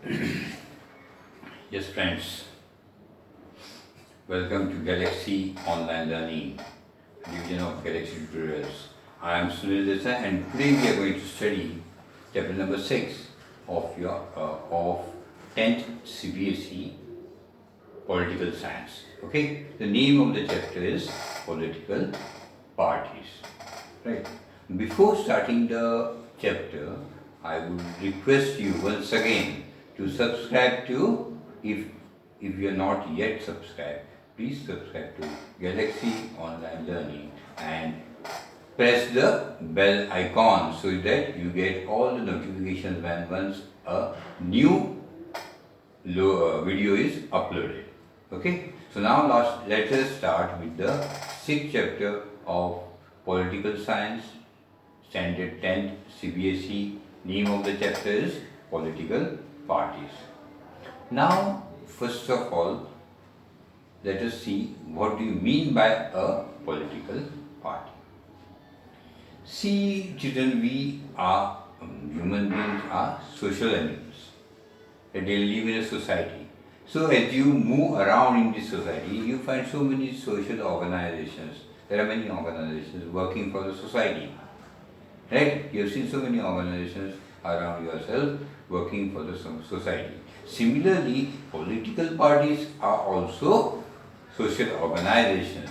Yes, friends, welcome to Galaxy Online Learning, division of Galaxy Tutorials. I am Sunil Desai, and today we are going to study chapter number 6 of your of 10th CBSE Political Science. Okay, the name of the chapter is Political Parties. Right. Before starting the chapter, I would request you once again to subscribe to, if you are not yet subscribed, please subscribe to Galaxy Online Learning and press the bell icon so that you get all the notifications when once a new video is uploaded. Okay, so now let us start with the sixth chapter of Political Science, Standard 10th CBSE. Name of the chapter is Political Parties. Now, first of all, let us see what do you mean by a political party. See, children, we are human beings are social animals. They live in a society. So as you move around in this society, you find so many social organizations. There are many organizations working for the society. Right? You have seen so many organizations around yourself working for the society. Similarly, political parties are also social organizations.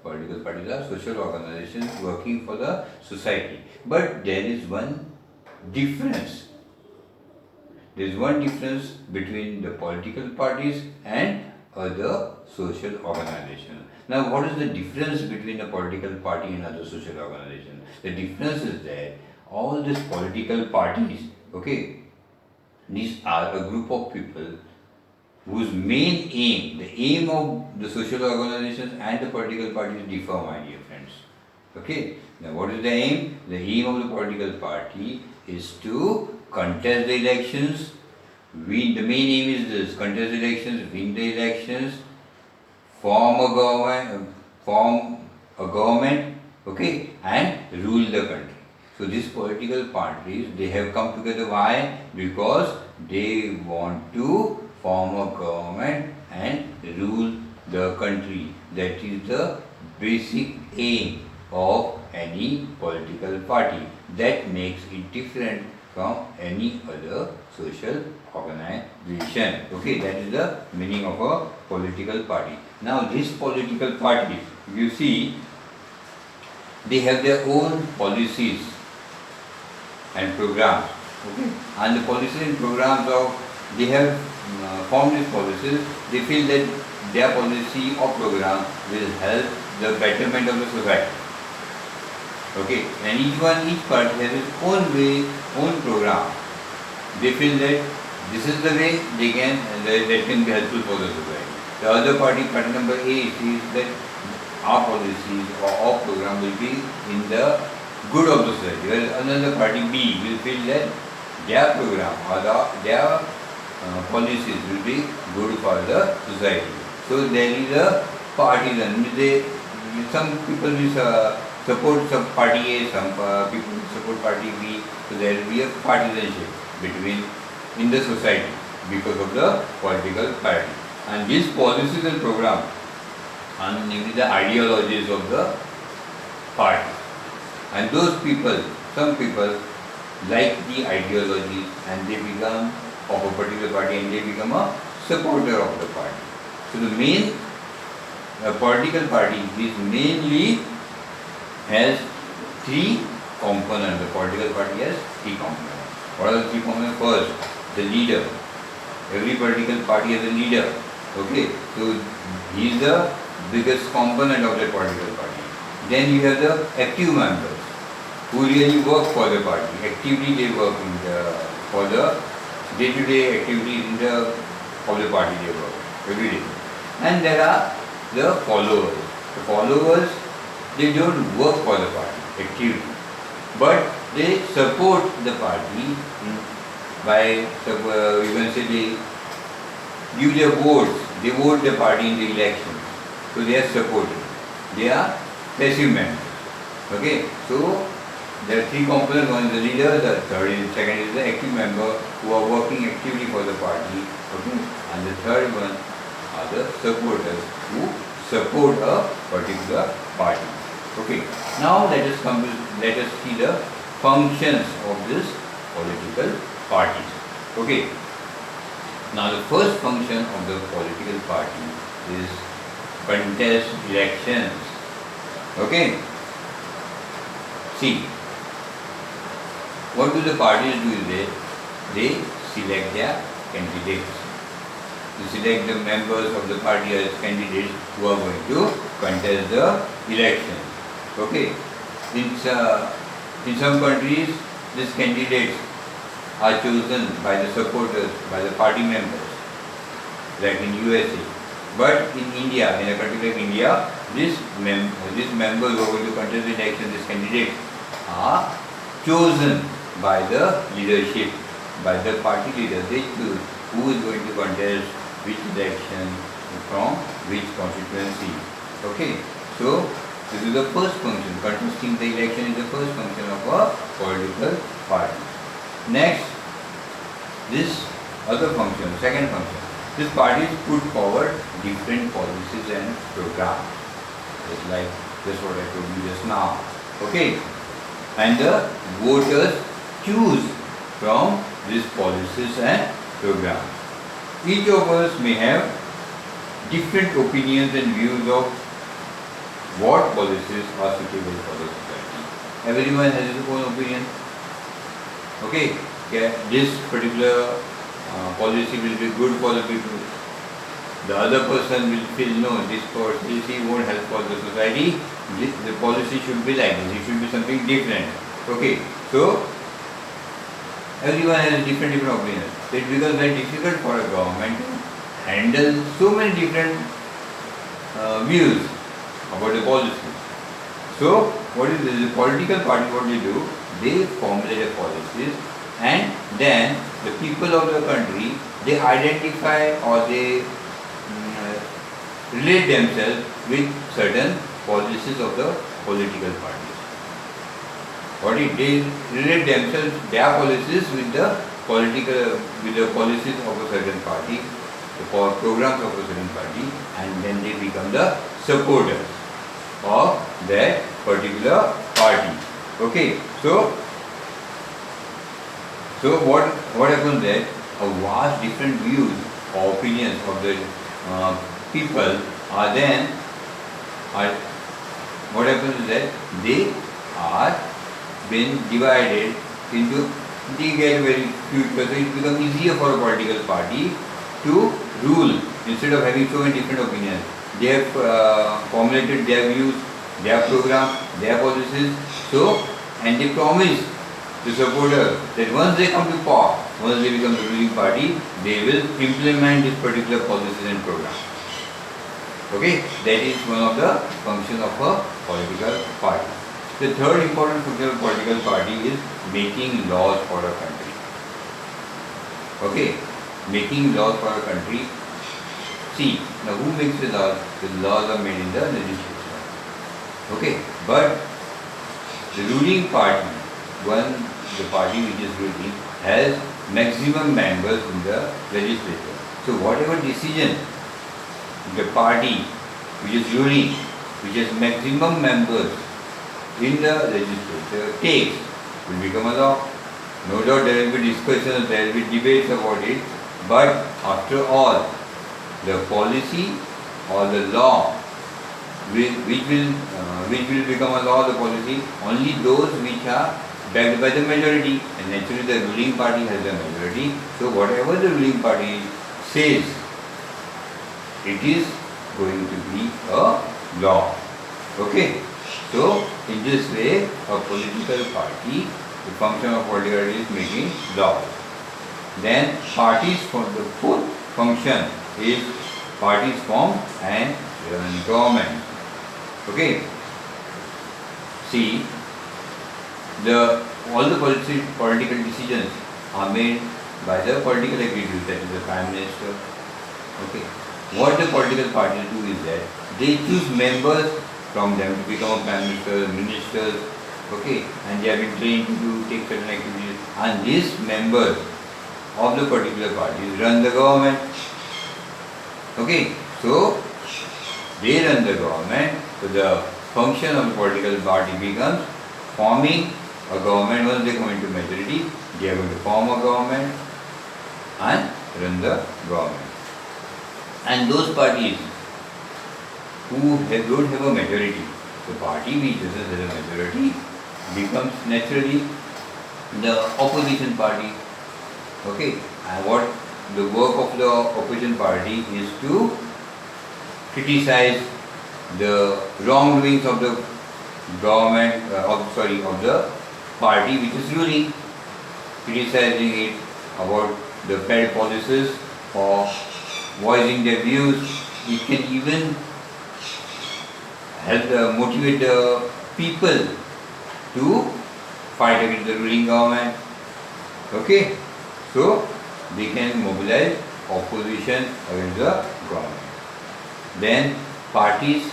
Political parties are social organizations working for the society. But there is one difference. There is one difference between the political parties and other social organizations. Now, what is the difference between a political party and other social organizations? The difference is that all these political parties, okay, these are a group of people whose main aim, the aim of the social organizations and the political parties differ, my dear friends. Okay, now what is the aim? The aim of the political party is to contest the elections, win. The main aim is this: contest the elections, win the elections, form a government, okay, and rule the country. So these political parties, they have come together. Why? Because they want to form a government and rule the country. That is the basic aim of any political party. That makes it different from any other social organization. Okay, that is the meaning of a political party. Now this political party, you see, they have their own policies and programs. Okay, and the policies and programs of, they have formed these policies. They feel that their policy or program will help the betterment of the society. Okay, and each party has its own way, own program. They feel that this is the way that can be helpful for the society. The other party number 8, sees that our policies or our program will be in the good of the society. Whereas another party B will feel that their program or their policies will be good for the society. So there is a partisan. Some people will support some party A, some people will support party B. So there will be a partisanship in the society because of the political party. And these policies and programs are namely the ideologies of the party. And those people, some people like the ideologies and they become of a particular party and they become a supporter of the party. So the main political party is mainly has three components. The political party has three components. What are the three components? First, the leader. Every political party has a leader. Okay, so he is the biggest component of the political party. Then you have the active members who really work for the party. Actively they work for the day-to-day activities of the party, they work every day. And there are the followers. The followers, they don't work for the party actively, but they support the party by, you can say, they give their votes. They vote the party in the election. So they are supported. They are passive members. Okay, so There are three components. One is the leader, the second is the active member who are working actively for the party. Okay, and the third one are the supporters who support a particular party. Okay. Now let us see the functions of this political parties. Okay. Now the first function of the political party is contest elections. Okay. See, what do the parties do is they select their candidates. They select the members of the party as candidates who are going to contest the election. Okay. In some countries, these candidates are chosen by the supporters, by the party members, like in USA. But in India, in a country like India, these members who are going to contest the election, these candidates are chosen by the leadership, by the party leaders. They choose who is going to contest which election from which constituency. Okay, so this is the first function. Contesting the election is the first function of a political party. Next, this other function, second function. These parties put forward different policies and programs. Just like just what I told you just now. Okay, and the voters choose from these policies and programs. Each of us may have different opinions and views of what policies are suitable for the society. Everyone has his own opinion. Okay, this particular policy will be good for the people. The other person will feel no, this policy won't help for the society. The policy should be like this. It should be something different. Okay, so everyone has different opinions. It becomes very difficult for a government to handle so many different views about the policy. So, what is this? The political party, what they do? They formulate policies, and then the people of the country, they identify or they relate themselves with certain policies of the political parties. They relate themselves, their policies with the policies of a certain party, the programs of a certain party, and then they become the supporters of that particular party. Okay, so what happens that a vast different views or opinions of the people are then what happens is that they are being divided into, they get very few, so it becomes easier for a political party to rule instead of having so many different opinions. They have formulated their views, their program, their policies, and they promise the supporters that once they come to power, once they become the ruling party, they will implement this particular policies and program. Okay, that is one of the functions of a political party. The third important function of a political party is making laws for a country. Okay, making laws for a country. See, now who makes the laws? The laws are made in the legislature. Okay, but the ruling party, the party which is ruling, has maximum members in the legislature. So whatever decision the party which is ruling, which has maximum members in the legislature takes, will become a law. No doubt there will be discussions, there will be debates about it, but after all, the policy or the law which will become a law, the policy, only those which are backed by the majority, and naturally the ruling party has the majority. So whatever the ruling party says, it is going to be a law. Okay. So in this way, a political party, the function of political party is making laws. Then parties for the fourth function is parties form and run government. Okay. See, all the political decisions are made by the political executive, that is the Prime Minister. Okay. What the political parties do is that they choose members from them to become a Prime Minister, ministers, Okay, and they have been trained to take certain activities, and these members of the particular parties run the government. Okay, so they run the government. So the function of the political party becomes forming a government. Once they come into majority, they are going to form a government and run the government. And those parties who don't have a majority, the party which doesn't have a majority becomes naturally the opposition party. Okay, and what the work of the opposition party is to criticize the wrongdoings of the government, of the party which is ruling, criticizing it about the bad policies or voicing their views. It can even help motivate the people to fight against the ruling government. Okay, so they can mobilize opposition against the government. Then parties,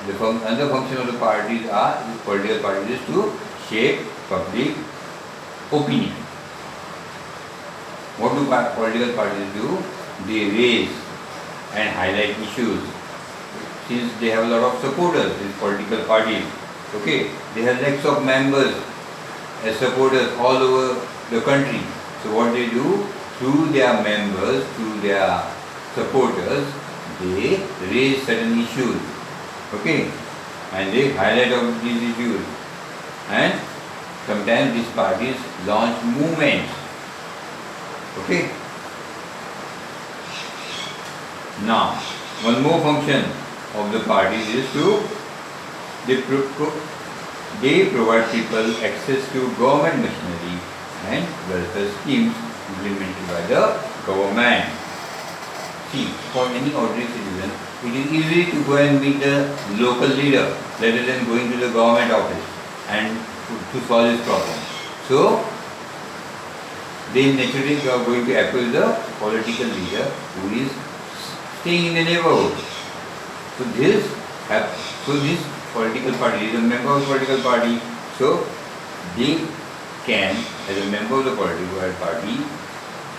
another function of the parties are, the political parties, is to shape public opinion. What do political parties do? They raise and highlight issues. Since they have a lot of supporters, these political parties, okay, they have lakhs of members as supporters all over the country. So what they do, through their members, through their supporters, they raise certain issues, okay, and they highlight of these issues. And sometimes these parties launch movements, okay. Now, one more function of the parties is to they provide people access to government machinery and welfare schemes implemented by the government. See, for any ordinary citizen, it is easy to go and meet the local leader rather than going to the government office and to solve his problem. So, they naturally are going to approach the political leader who is staying in the neighborhood. So this political party is a member of the political party. So they can, as a member of the political party,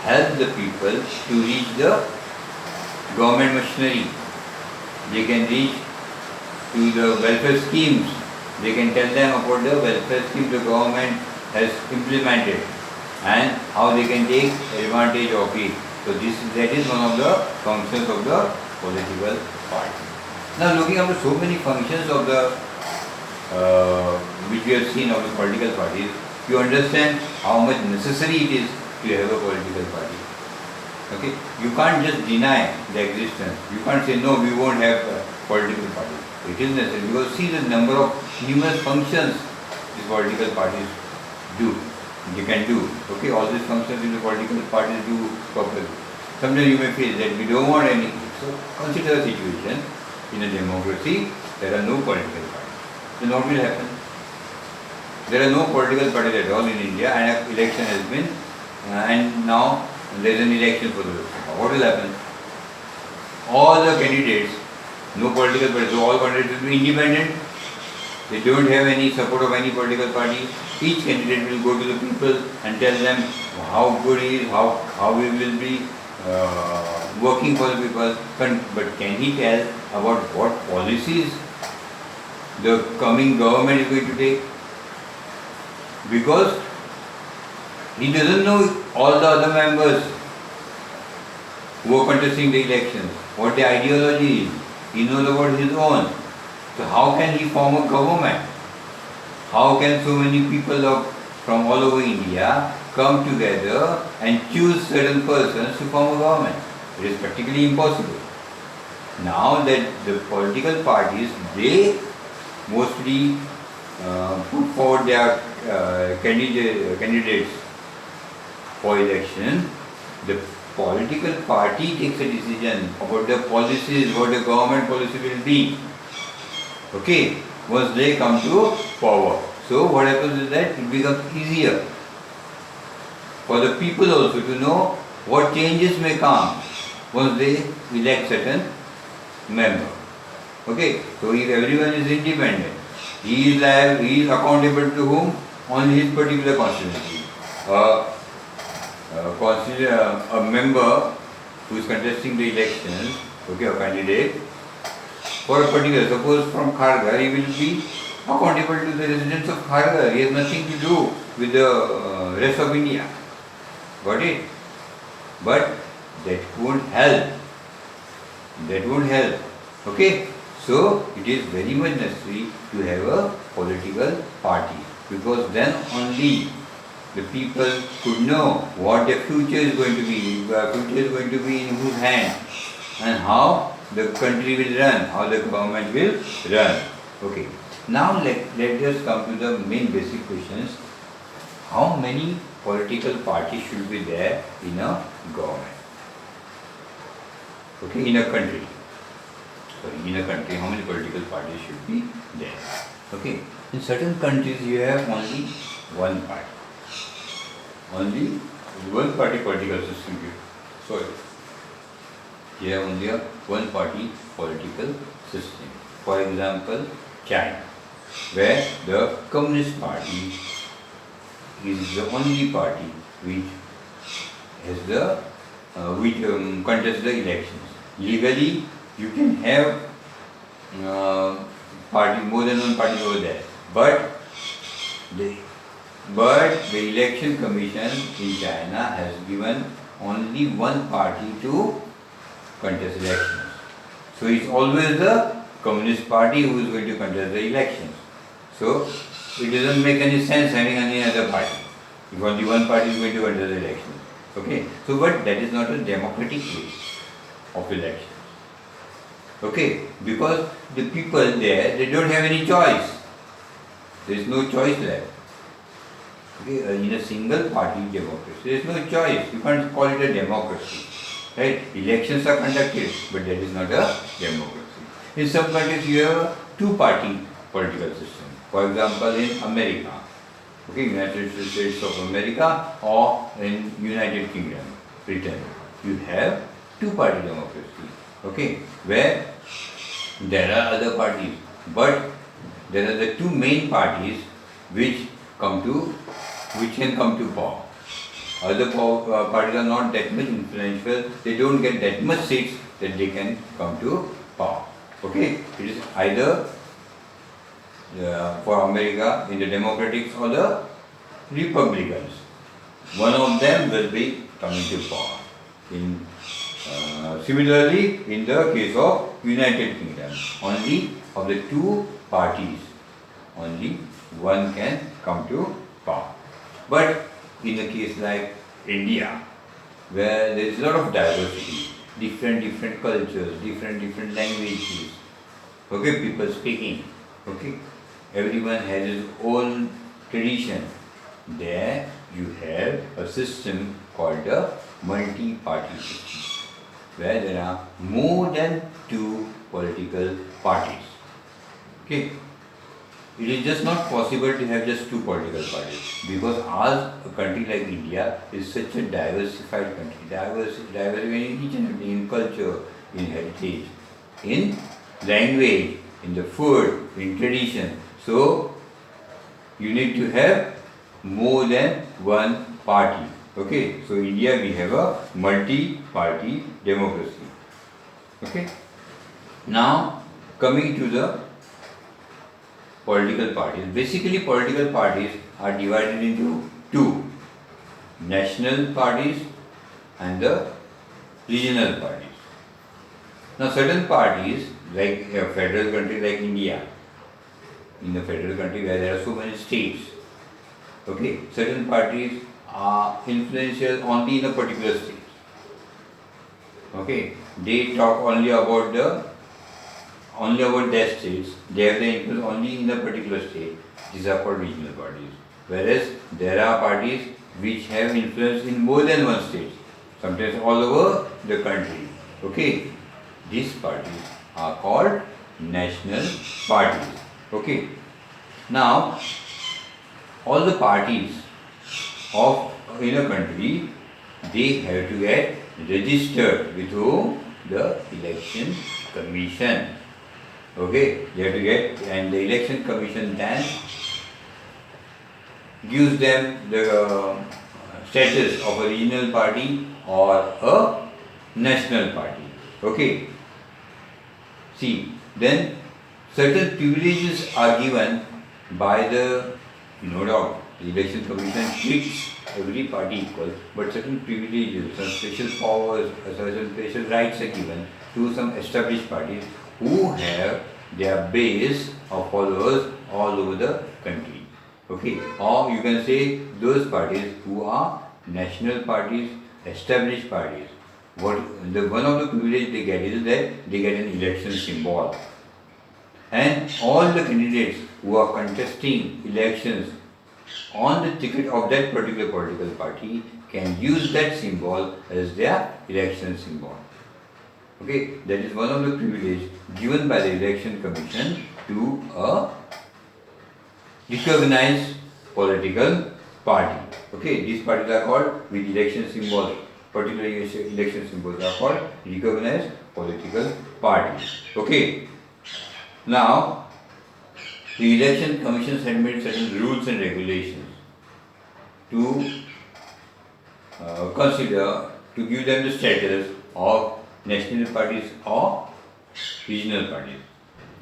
help the people to reach the government machinery. They can reach to the welfare schemes. They can tell them about the welfare schemes the government has implemented and how they can take advantage of it. So that is one of the functions of the political party. Now looking at so many functions of the which we have seen of the political parties, you understand how much necessary it is to have a political party. Okay, you can't just deny the existence. You can't say no, we won't have a political party. It is necessary because see the number of numerous functions these political parties do. They can do. Okay, all these functions in the political parties do properly. Sometimes you may feel that we don't want any. So consider a situation in a democracy there are no political parties. Then what will happen? There are no political parties at all in India, and an election has been, and now there is an election for the Lok Sabha. What will happen? All the candidates, no political parties, so all candidates will be independent. They don't have any support of any political party. Each candidate will go to the people and tell them how good he is, how he will be working for the people. But can he tell about what policies the coming government is going to take? Because he doesn't know all the other members who are contesting the elections, what the ideology is. He knows about his own. So how can he form a government? How can so many people from all over India come together and choose certain persons to form a government? It is practically impossible. Now that the political parties, they mostly put forward their candidates for election, the political party takes a decision about the policies, what the government policy will be. Okay, once they come to power. So what happens is that it becomes easier for the people also to know what changes may come once they elect certain member. Okay, so if everyone is independent, He is accountable to whom? On his particular constituency. A member who is contesting the elections, okay, a candidate for a particular, suppose from Kharghar, he will be accountable to the residents of Kharghar. He has nothing to do with the rest of India. Got it? But that won't help. That won't help. Okay? So it is very much necessary to have a political party, because then only the people could know what the future is going to be, in whose hand, and how the country will run, how the government will run. Okay. Now let us come to the main basic questions. How many political parties should be there in a government? Okay, in a country. Sorry, in a country, how many political parties should be there? Okay. In certain countries, you have only one party. Only one party political system here. Sorry. You have only a one party political system. For example, China, where the Communist Party is the only party which has the contests the elections. Legally, you can have more than one party over there, but the election commission in China has given only one party to contest elections. So it's always the Communist Party who is going to contest the elections. So it doesn't make any sense having any other party if only one party is going to contest the elections. Okay. So but that is not a democratic way of elections. Okay, because the people there, they don't have any choice. There is no choice left. Okay, in a single party democracy, there is no choice. You can't call it a democracy. Right? Elections are conducted, but that is not a democracy. In some countries, you have a two-party political system. For example, in America, okay, United States of America, or in United Kingdom, Britain, you have two-party democracy. Okay, where there are other parties, but there are the two main parties which can come to power. Other parties are not that much influential, they don't get that much seats that they can come to power. Okay, it is either for America in the Democrats or the Republicans. One of them will be coming to power. Similarly, in the case of United Kingdom, only of the two parties, only one can come to power. But in a case like India, where there is a lot of diversity, different cultures, different languages, okay, people speaking, okay, everyone has his own tradition. There you have a system called a multi-party system, where there are more than two political parties. Okay. It is just not possible to have just two political parties, because a country like India is such a diversified country, diverse in each and every, in culture, in heritage, in language, in the food, in tradition. So you need to have more than one party. Okay, so India we have a multi-party democracy. Okay. Now coming to the political parties. Basically, political parties are divided into two: national parties and the regional parties. Now, certain parties, like a federal country like India, in a federal country where there are so many states, okay, certain parties are influential only in a particular state. Okay, they talk only about their states, they have the influence only in a particular state. These are called regional parties. Whereas there are parties which have influence in more than one state, sometimes all over the country. Okay, these parties are called national parties. Okay, now all the parties in a country, they have to get registered with whom? The election commission. Okay, they have to get, and the election commission then gives them the status of a regional party or a national party. Okay. See, then certain privileges are given by the, no doubt, the election commission treats every party equal, but certain privileges, some special powers, certain special rights are given to some established parties who have their base of followers all over the country. Okay, or you can say those parties who are national parties, established parties. What the one of the privilege they get is that they get an election symbol, and all the candidates who are contesting elections on the ticket of that particular political party can use that symbol as their election symbol. Okay, that is one of the privilege given by the election commission to a recognized political party. Okay, these parties are called with election symbols. Particular election symbols are called recognized political parties. Okay. Now, the election commission had made certain rules and regulations to consider, to give them the status of national parties or regional parties.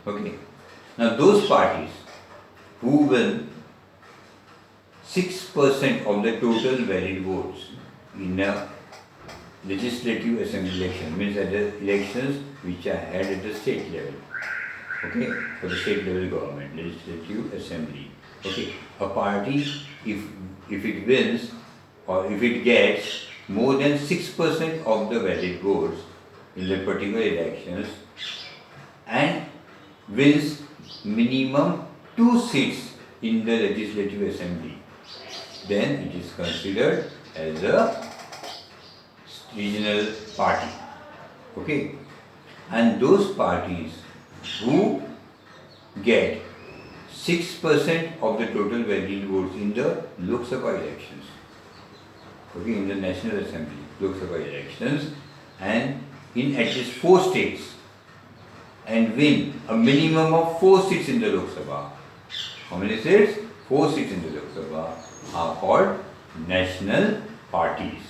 Okay. Now, those parties who win 6% of the total valid votes in a legislative assembly election, means at the elections which are held at the state level. Okay, for the state level government, legislative assembly. Okay, a party, if it wins or if it gets more than 6% of the valid votes in the particular elections and wins minimum 2 seats in the legislative assembly, then it is considered as a regional party. Okay, and those parties who get 6% of the total valid votes in the Lok Sabha elections, okay, in the National Assembly Lok Sabha elections, and in at least 4 states, and win a minimum of 4 seats in the Lok Sabha. How many seats? 4 seats in the Lok Sabha are called national parties.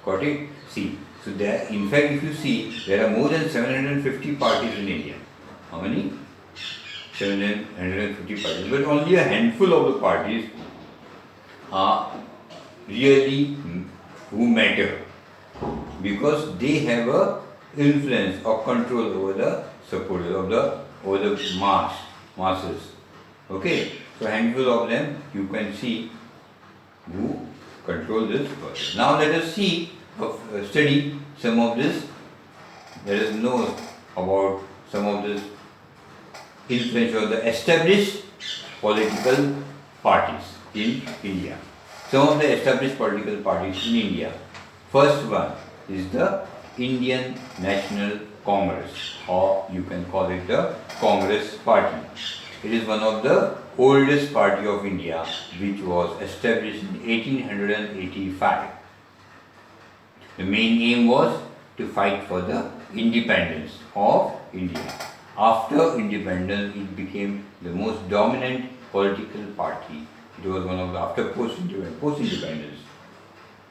Got it? See, so there, in fact, if you see, there are more than 750 parties in India. How many? 750 parties. But only a handful of the parties are really who matter, because they have a influence or control over the supporters of the over the masses. Okay, so handful of them you can see who control this process. Now let us see, study some of this. Let us know about some of this influence of the established political parties in India. Some of the established political parties in India. First one is the Indian National Congress, or you can call it the Congress Party. It is one of the oldest party of India, which was established in 1885. The main aim was to fight for the independence of India. After independence, it became the most dominant political party. It was one of the, after post-independence,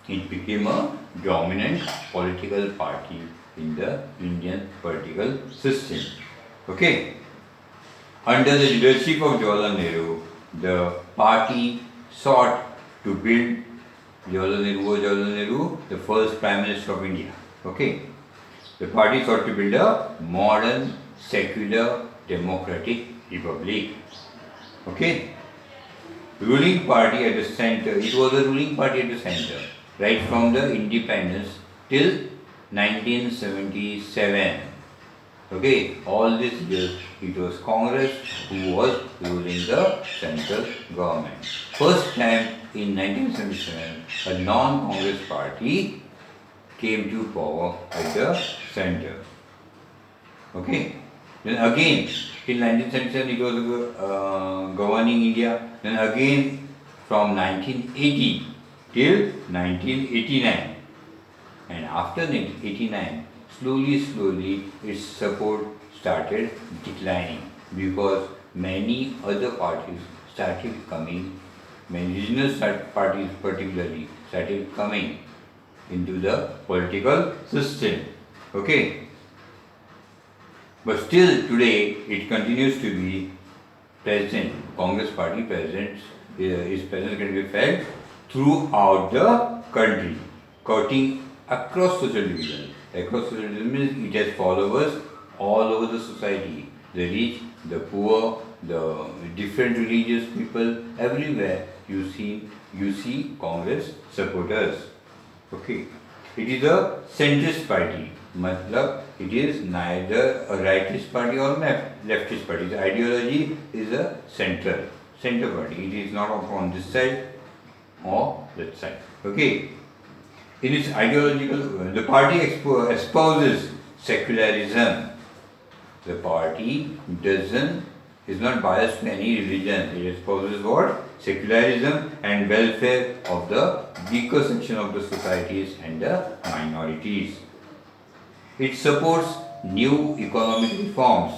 it became a dominant political party in the Indian political system. Okay. Under the leadership of Jawaharlal Nehru, the party sought to build, Jawaharlal Nehru, the first Prime Minister of India. Okay. The party sought to build a modern, secular, democratic republic. Okay. Ruling party at the center, it was a ruling party at the center, right from the independence till 1977. Okay, all these years it was Congress who was ruling the central government. First time in 1977, a non-Congress party came to power at the center. Okay, then again till 1977 it was governing India. Then again from 1980 till 1989, and after 1989 slowly its support started declining because many other parties started coming, many regional parties particularly started coming into the political system. Okay, but still today it continues to be present. Congress party presence is present can be felt throughout the country, cutting across social division. Across social division means it has followers all over the society. The rich, the poor, the different religious people, everywhere you see Congress supporters. Okay. It is a centrist party. Matlab, it is neither a rightist party or leftist party. The ideology is a center party. It is not on this side or that side. Okay. In its ideological, the party espouses secularism. The party is not biased to any religion. It espouses what? Secularism and welfare of the weaker section of the societies and the minorities. It supports new economic reforms,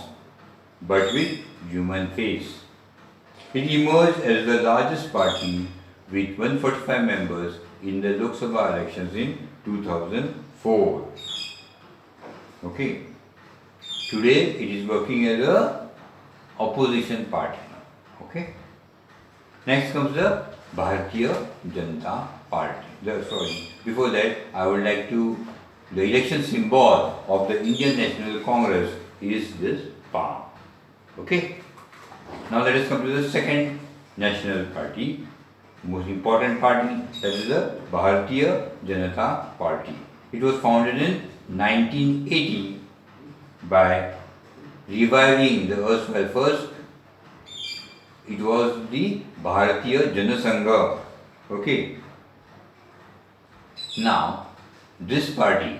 but with human face. It emerged as the largest party with 145 members in the Lok Sabha elections in 2004. Okay. Today it is working as a opposition party. Okay. Next comes the Bharatiya Janata Party. Before that, I would like to. The election symbol of the Indian National Congress is this palm. Okay. Now let us come to the second national party, most important party, that is the Bharatiya Janata Party. It was founded in 1980 by reviving the erstwhile first. It was the Bharatiya Janasangha. Okay. Now, this party,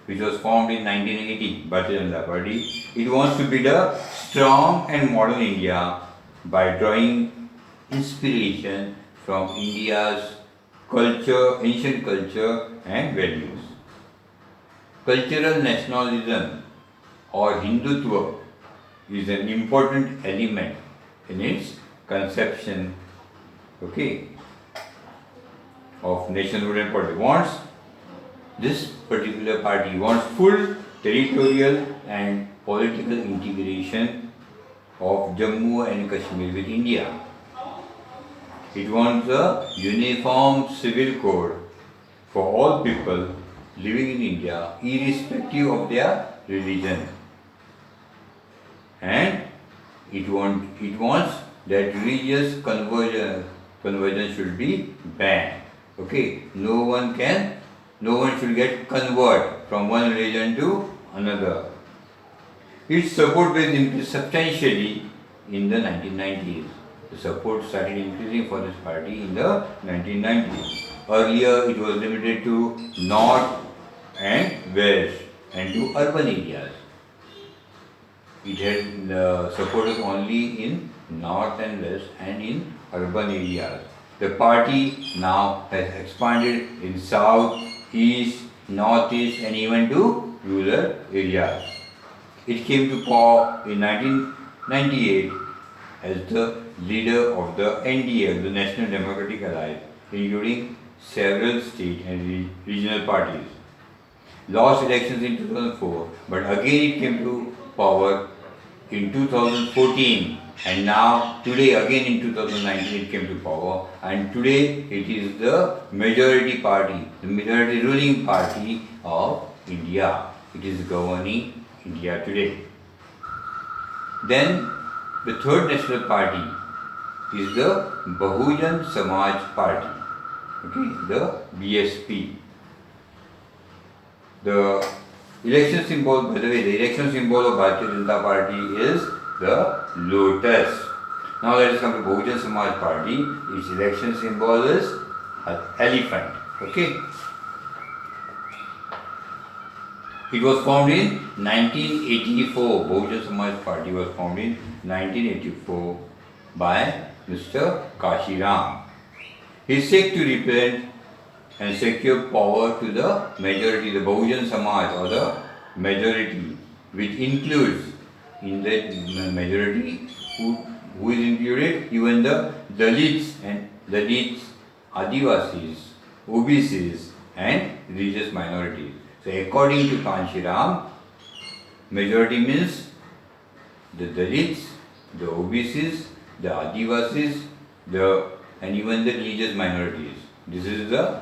which was formed in 1980, Bharatiya Janata Party, it wants to build a strong and modern India by drawing inspiration from India's culture, ancient culture and values. Cultural nationalism or Hindutva is an important element in its conception, okay, of nationhood and politics. This particular party wants full territorial and political integration of Jammu and Kashmir with India. It wants a uniform civil code for all people living in India, irrespective of their religion. And it wants that religious conversion should be banned. Okay, no one should get convert from one religion to another. Its support was increased substantially in the 1990s. The support started increasing for this party in the 1990s. Earlier, it was limited to north and west and to urban areas. It had supporters only in north and west and in urban areas. The party now has expanded in south, east, northeast and even to rural areas. It came to power in 1998 as the leader of the NDA, the National Democratic Alliance, including several state and regional parties. Lost elections in 2004, but again it came to power in 2014, and now today again in 2019 it came to power, and today it is the majority party, the majority ruling party of India. It is governing India today. Then the third national party is the Bahujan Samaj Party, okay, the BSP. The election symbol, by the way, the election symbol of Bharatiya Janata Party is the lotus. Now let us come to Bahujan Samaj Party. Its election symbol is an elephant. Okay. It was formed in 1984. Bahujan Samaj Party was formed in 1984 by Mr. Kashiram. He is said to represent and secure power to the majority, the Bahujan Samaj or the majority, which includes in that majority who is included even the Dalits, Adivasis, OBCs and religious minorities. So according to Kanshiram, majority means the Dalits, the OBCs, the Adivasis, and even the religious minorities. This is the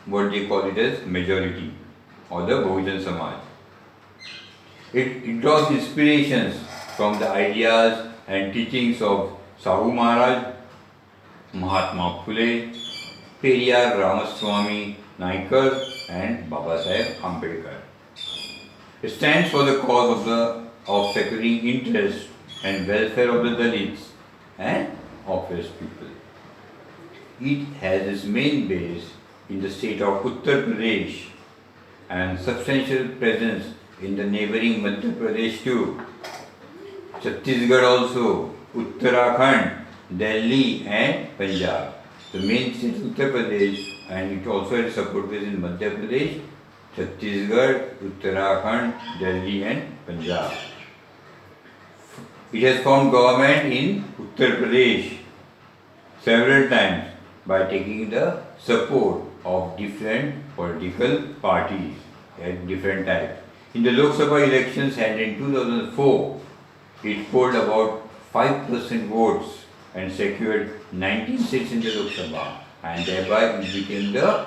what they call it as majority or the Bahujan Samaj. It draws inspirations from the ideas and teachings of Sahu Maharaj, Mahatma Phule, Periyar Ramaswamy Naikar and Babasaheb Ambedkar. It stands for the cause of securing interest and welfare of the Dalits and oppressed people. It has its main base in the state of Uttar Pradesh and substantial presence in the neighboring Madhya Pradesh too. Chhattisgarh also, Uttarakhand, Delhi and Punjab. The main state is Uttar Pradesh and it also has support base in Madhya Pradesh, Chhattisgarh, Uttarakhand, Delhi and Punjab. It has formed government in Uttar Pradesh several times by taking the support of different political parties at different types. In the Lok Sabha elections held in 2004, it polled about 5% votes and secured 19 seats in the Lok Sabha, and thereby it became the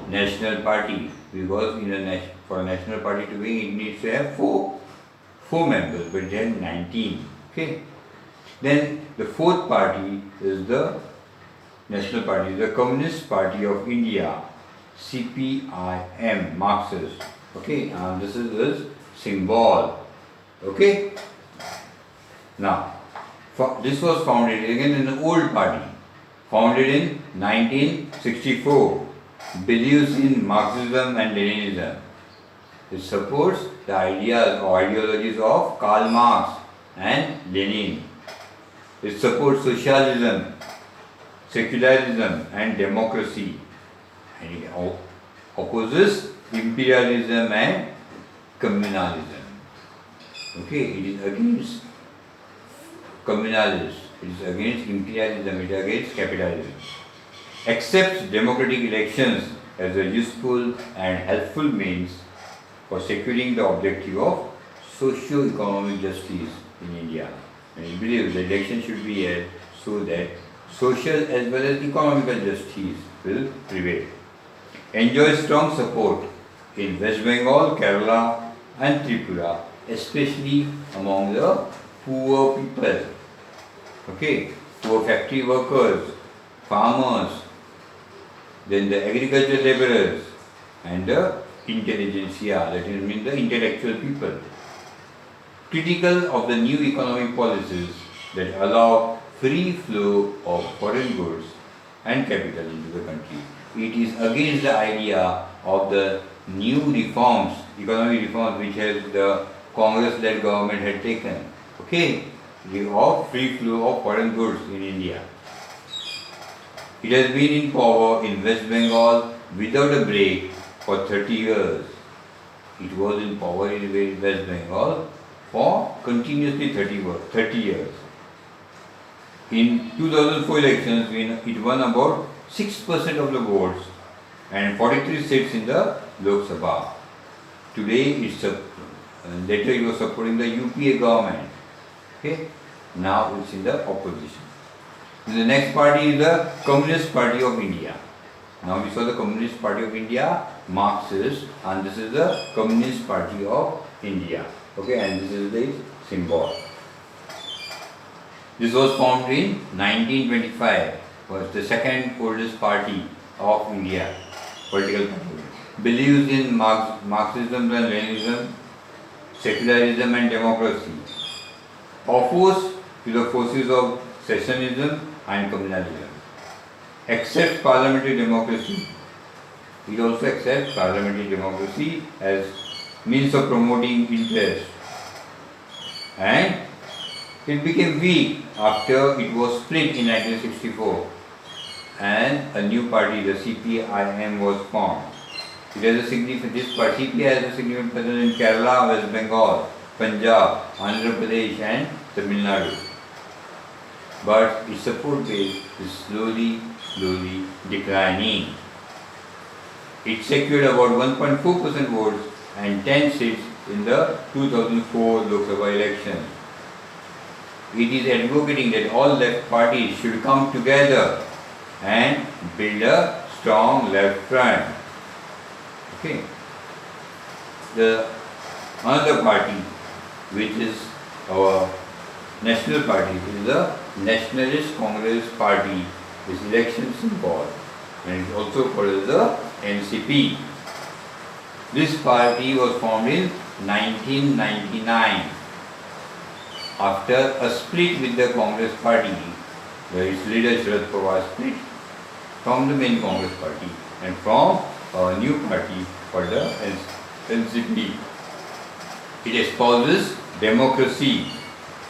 national party, because for a national party to win it needs to have four members, but then 19. Okay. Then the fourth party is the national party, the Communist Party of India, CPIM, Marxist. Okay, and this is its symbol. Okay. Now, this was founded again in an old party, founded in 1964, believes in Marxism and Leninism. It supports the ideas or ideologies of Karl Marx and Lenin. It supports socialism, secularism and democracy. And it opposes imperialism and communalism. Okay, it is against communalists, it is against imperialism, it is against capitalism. Accepts democratic elections as a useful and helpful means for securing the objective of socio-economic justice in India. And it believes the election should be held so that social as well as economical justice will prevail. Enjoys strong support in West Bengal, Kerala and Tripura, especially among the poor people. Okay, poor factory workers, farmers, then the agricultural laborers and the intelligentsia, that is mean the intellectual people. Critical of the new economic policies that allow free flow of foreign goods and capital into the country. It is against the idea of the new reforms, economic reforms which has the Congress-led government had taken. Okay, of free flow of foreign goods in India. It has been in power in West Bengal without a break for 30 years. It was in power in West Bengal for continuously 30 years. In 2004 elections, it won about 6% of the votes and 43 seats in the Lok Sabha. Today, later it was supporting the UPA government. Okay, now it's in the opposition. The next party is the Communist Party of India. Now we saw the Communist Party of India, Marxist, and this is the Communist Party of India. Okay, and this is the symbol. This was formed in 1925. Was the second oldest party of India, political party. Believes in Marxism and Leninism, secularism and democracy. Opposed to the forces of secessionism and communalism. Accepts parliamentary democracy. It also accepts parliamentary democracy as means of promoting interest. And it became weak after it was split in 1964 and a new party, the CPIM, was formed. It has a significant. This CPI has a significant presence in Kerala, West Bengal, Punjab, Andhra Pradesh, and Tamil Nadu. But its support base is slowly declining. It secured about 1.4% votes and 10 seats in the 2004 Lok Sabha election. It is advocating that all left parties should come together and build a strong left front. Okay. The another party, which is our national party, is the Nationalist Congress Party. This election symbol, and it is also called as the NCP. This party was formed in 1999 after a split with the Congress Party, where its leader Sharad Pawar split from the main Congress Party and from a new party called the NCP. It espouses democracy,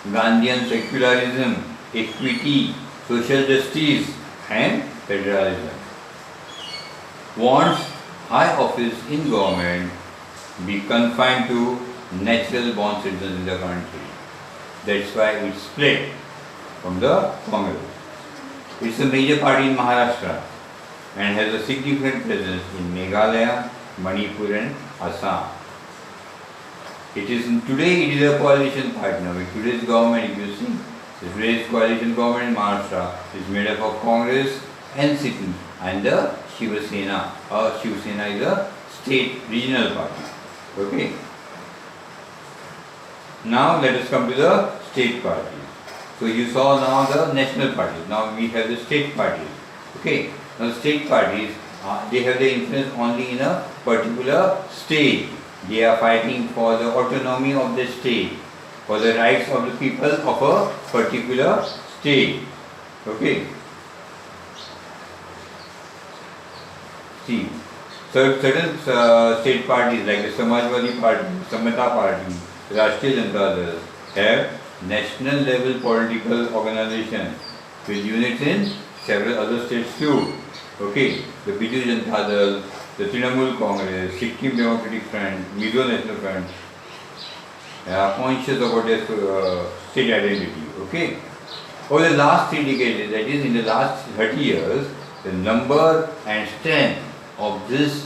Gandhian secularism, equity, social justice, and federalism. Wants high office in government be confined to natural born citizens in the country. That's why it split from the Congress. It's a major party in Maharashtra and has a significant presence in Meghalaya, Manipur, and Assam. Today it is a coalition partner with today's government. If you see, today's coalition government in Maharashtra is made up of Congress, NCP, and the Shiva Sena. Shiva Sena is a state regional party. Okay. Now let us come to the state parties. So you saw now the national parties. Now we have the state parties. Okay. Now state parties, they have the influence only in a particular state. They are fighting for the autonomy of the state, for the rights of the people of a particular state. Okay. See, certain state parties like the Samajwadi Party, Samata Party, Rashtriya Janata Dal have national level political organizations with units in several other states too. Okay, the Biju Janata Dal, the Trinamool Congress, Sikkim Democratic Front, Mizo National Front are conscious about their state identity. Okay, over the last 3 decades, that is in the last 30 years, the number and strength of these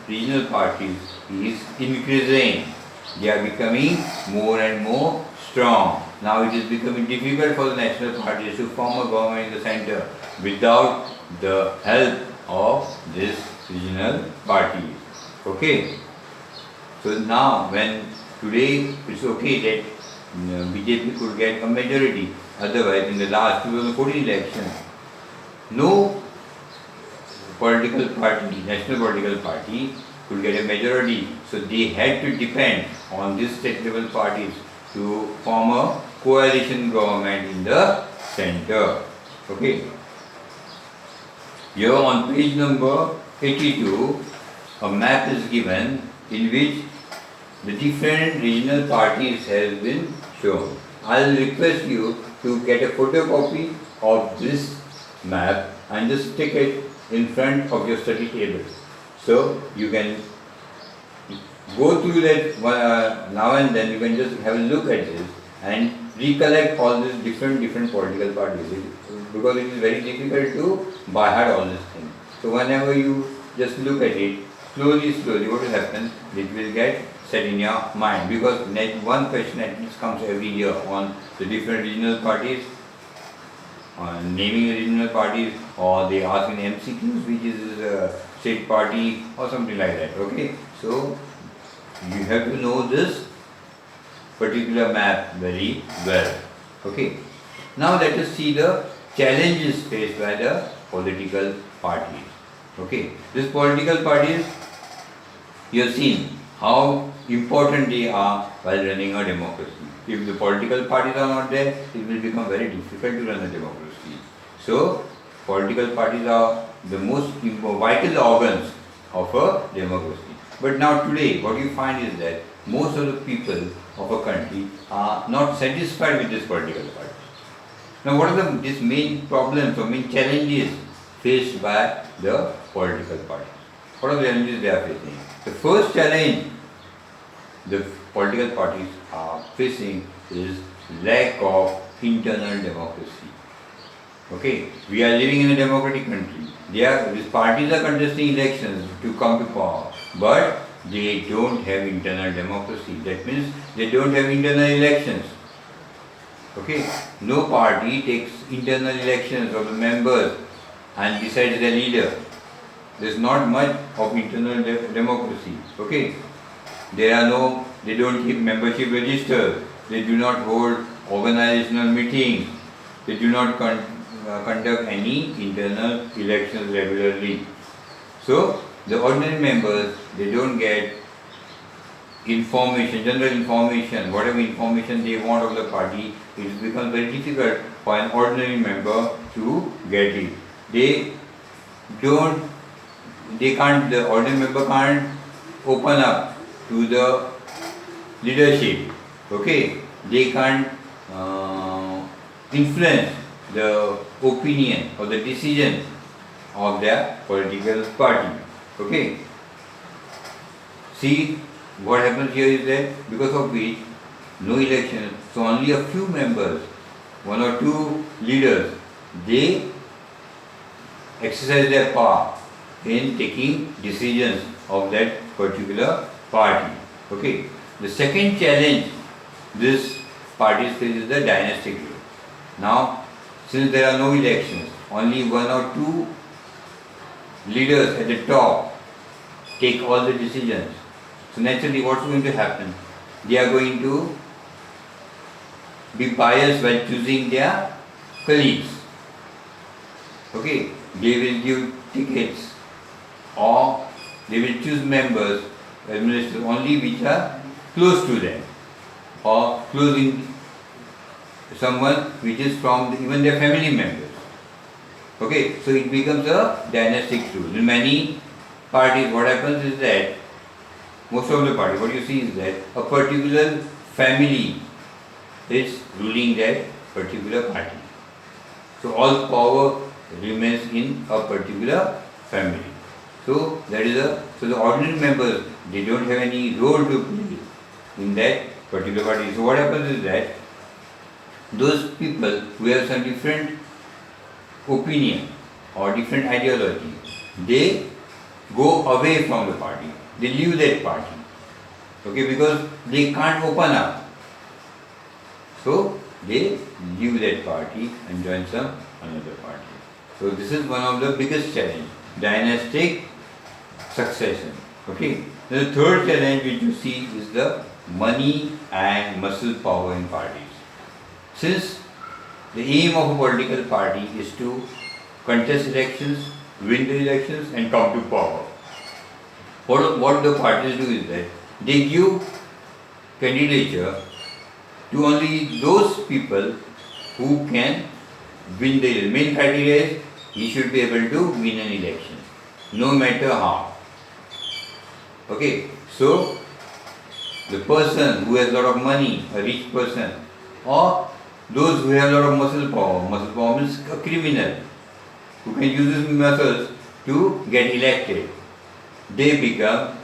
regional parties is increasing. They are becoming more and more strong. Now it is becoming difficult for the national parties to form a government in the center without the help of these regional parties. Okay. So now when today it's okay that BJP could get a majority. Otherwise in the last 2014 election, no political party, national political party could get a majority. So they had to depend on these state level parties to form a coalition government in the center. Okay. Here on page number 82, a map is given in which the different regional parties has been shown. I will request you to get a photocopy of this map and just stick it in front of your study table. So you can go through that now and then. You can just have a look at this and recollect all these different political parties, because it is very difficult to by heart all these things. So whenever you just look at it, slowly what will happen, it will get set in your mind, because one question at least comes every year on the different regional parties, on naming the regional parties, or they ask in MCQs which is a state party or something like that. Okay, so you have to know this particular map very well. Okay, now let us see the challenges faced by the political parties. Okay, these political parties, you have seen how important they are while running a democracy. If the political parties are not there, it will become very difficult to run a democracy. So, political parties are the most vital organs of a democracy. But now today, what you find is that most of the people of a country are not satisfied with this political party. Now, what are these main problems or main challenges faced by the political parties? What are the challenges they are facing? The first challenge the political parties are facing is lack of internal democracy. Okay, we are living in a democratic country. These parties are contesting elections to come to power, but they don't have internal democracy. That means they don't have internal elections. Okay, no party takes internal elections of the members and decides their leader. There's not much of internal democracy. Okay, they don't keep membership registers. They do not hold organizational meetings. They do not conduct any internal elections regularly. So the ordinary members, they don't get information, general information, whatever information they want of the party. It becomes very difficult for an ordinary member to get it. The ordinary member can't open up to the leadership. Okay, they can't influence the opinion or the decision of their political party. Okay. See, what happens here is that because of which no election, so only a few members, one or two leaders, they exercise their power in taking decisions of that particular party. Okay. The second challenge this party faces is the dynastic rule. Now, since there are no elections, only one or two leaders at the top take all the decisions. So naturally, what's going to happen? They are going to be biased while choosing their colleagues. Okay, they will give tickets or they will choose members, administrators only which are close to them or close in someone which is from even their family members. Okay, so it becomes a dynastic rule. In many parties, what happens is that most of the parties, what you see is that a particular family is ruling that particular party. So all power remains in a particular family. So so the ordinary members, they don't have any role to play in that particular party. So what happens is that those people who have some different opinion or different ideology, they go away from the party. They leave that party. Okay, because they can't open up. So they leave that party and join some another party. So this is one of the biggest challenge, dynastic succession. Okay. The third challenge which you see is the money and muscle power in parties. Since the aim of a political party is to contest elections, win the elections and come to power, what the parties do is that they give candidature to only those people who can win the election. Main criteria is he should be able to win an election, no matter how. Okay, so the person who has a lot of money, a rich person, or those who have a lot of muscle power means a criminal who can use his muscles to get elected, they become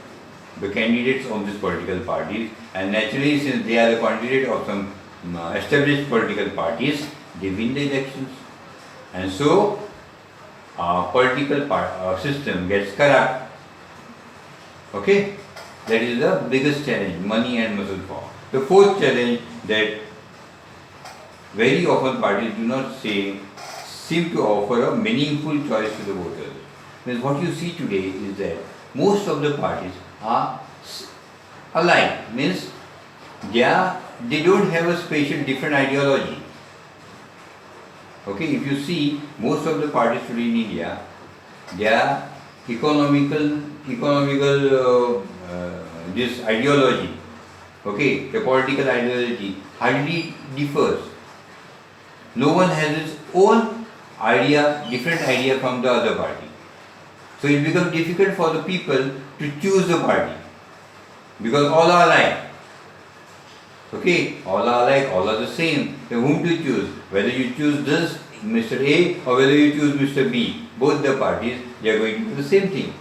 the candidates of these political parties, and naturally, since they are the candidate of some established political parties, they win the elections, and so our political system gets corrupt. Okay, that is the biggest challenge, money and muscle power. The fourth challenge that very often parties do not seem to offer a meaningful choice to the voters. Means what you see today is that most of the parties are alike, means they don't have a special different ideology. Okay, if you see most of the parties today in India, their economical this ideology, okay, the political ideology hardly differs. No one has its own idea, different idea from the other party. So it becomes difficult for the people to choose the party because all are alike. Okay, all are alike, all are the same. So whom to choose? Whether you choose this Mr. A or whether you choose Mr. B, both the parties, they are going to do the same thing.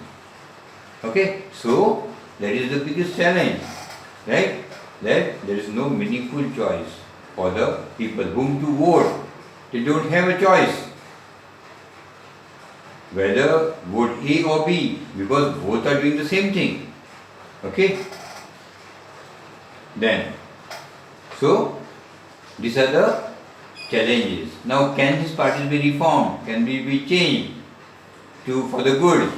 Okay, so That is the biggest challenge, right? That there is no meaningful choice for the people whom to vote. They don't have a choice whether vote A or B, because both are doing the same thing. Okay? Then, so these are the challenges. Now, can these parties be reformed? Can they be changed for the good?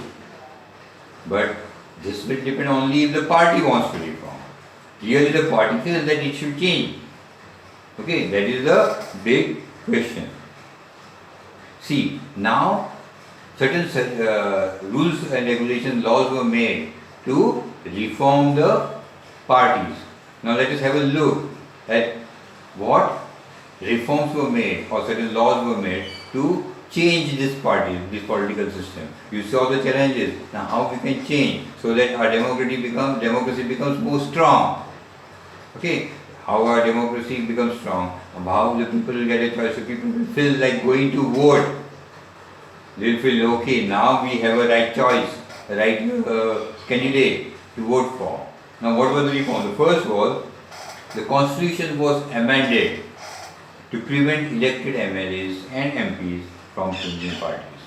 But this will depend only if the party wants to reform. Really, the party feels that it should change. Okay, that is the big question. See, now certain rules and regulations, laws were made to reform the parties. Now let us have a look at what reforms were made or certain laws were made to change this party, this political system. You saw the challenges. Now how we can change so that our democracy becomes more strong. Okay, how our democracy becomes strong, how the people will get a choice, so people will feel like going to vote. They will feel, okay, now we have a right choice, a right candidate to vote for. Now what was the reform? The first was, the constitution was amended to prevent elected MLAs and MPs from changing parties.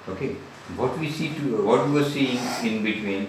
Okay, what we were seeing in between,